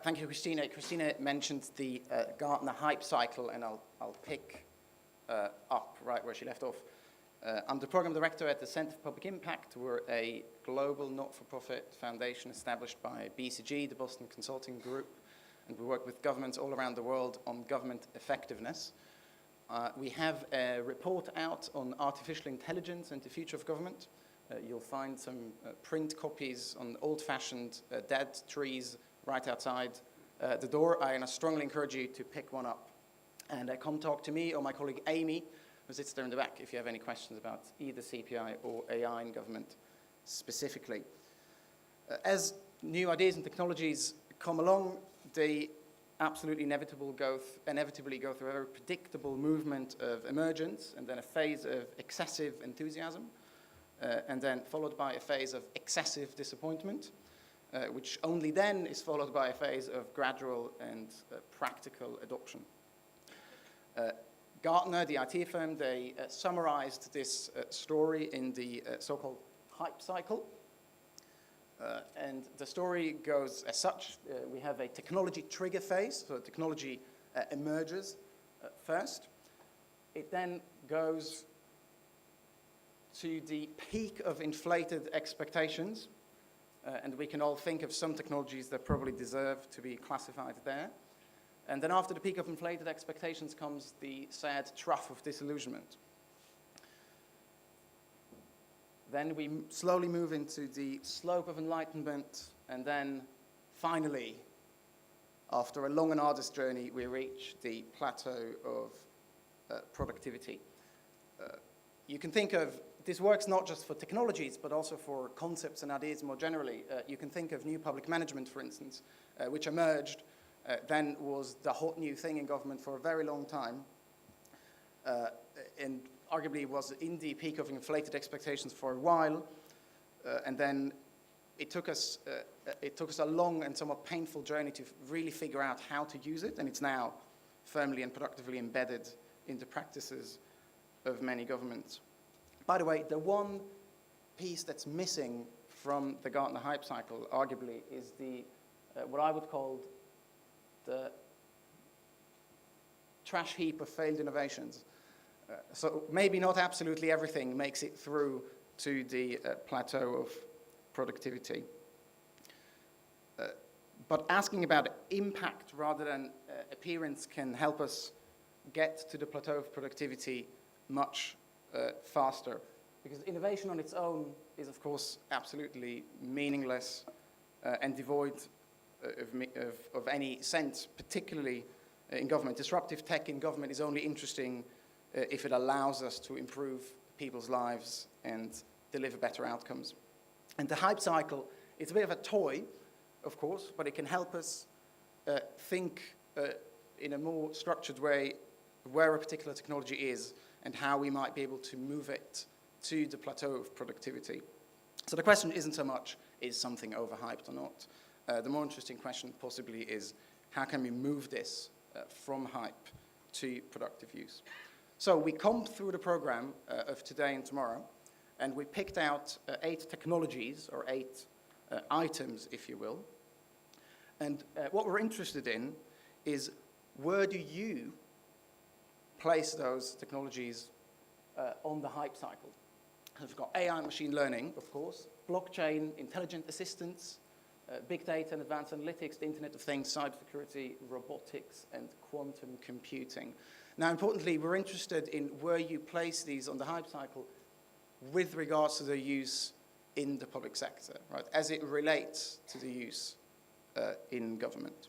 Thank you, Christina. Christina mentioned the Gartner hype cycle, and I'll pick up right where she left off. I'm the program director at the Center for Public Impact. We're a global not-for-profit foundation established by BCG, the Boston Consulting Group, and we work with governments all around the world on government effectiveness. We have a report out on artificial intelligence and the future of government. You'll find some print copies on old-fashioned dead trees right outside the door. I strongly encourage you to pick one up and come talk to me or my colleague Amy, who sits there in the back, if you have any questions about either CPI or AI in government specifically. As new ideas and technologies come along, they absolutely inevitably go through a very predictable movement of emergence, and then a phase of excessive enthusiasm, and then followed by a phase of excessive disappointment, which only then is followed by a phase of gradual and practical adoption. Gartner, the IT firm, they summarized this story in the so-called hype cycle. And the story goes as such. We have a technology trigger phase, so technology emerges first. It then goes to the peak of inflated expectations, and we can all think of some technologies that probably deserve to be classified there. And then after the peak of inflated expectations comes the sad trough of disillusionment. Then we slowly move into the slope of enlightenment, and then finally, after a long and arduous journey, we reach the plateau of productivity. You can think of, this works not just for technologies, but also for concepts and ideas more generally. You can think of new public management, for instance, which emerged, then was the hot new thing in government for a very long time, and arguably was in the peak of inflated expectations for a while, and then it took us a long and somewhat painful journey to really figure out how to use it, and it's now firmly and productively embedded in the practices of many governments. By the way, the one piece that's missing from the Gartner hype cycle, arguably, is the what I would call the trash heap of failed innovations. So maybe not absolutely everything makes it through to the plateau of productivity. But asking about impact rather than appearance can help us get to the plateau of productivity much faster. Because innovation on its own is, of course, absolutely meaningless and devoid of any sense, particularly in government. Disruptive tech in government is only interesting if it allows us to improve people's lives and deliver better outcomes. And the hype cycle is a bit of a toy, of course, but it can help us think in a more structured way where a particular technology is and how we might be able to move it to the plateau of productivity. So the question isn't so much, is something overhyped or not? The more interesting question possibly is, how can we move this from hype to productive use? So we combed through the program of today and tomorrow, and we picked out 8 technologies, or 8 items, if you will. And what we're interested in is, where do you place those technologies on the hype cycle? We've got AI and machine learning, of course, blockchain, intelligent assistants, big data and advanced analytics, the Internet of Things, cybersecurity, robotics, and quantum computing. Now, importantly, we're interested in where you place these on the hype cycle with regards to their use in the public sector, right, as it relates to the use in government.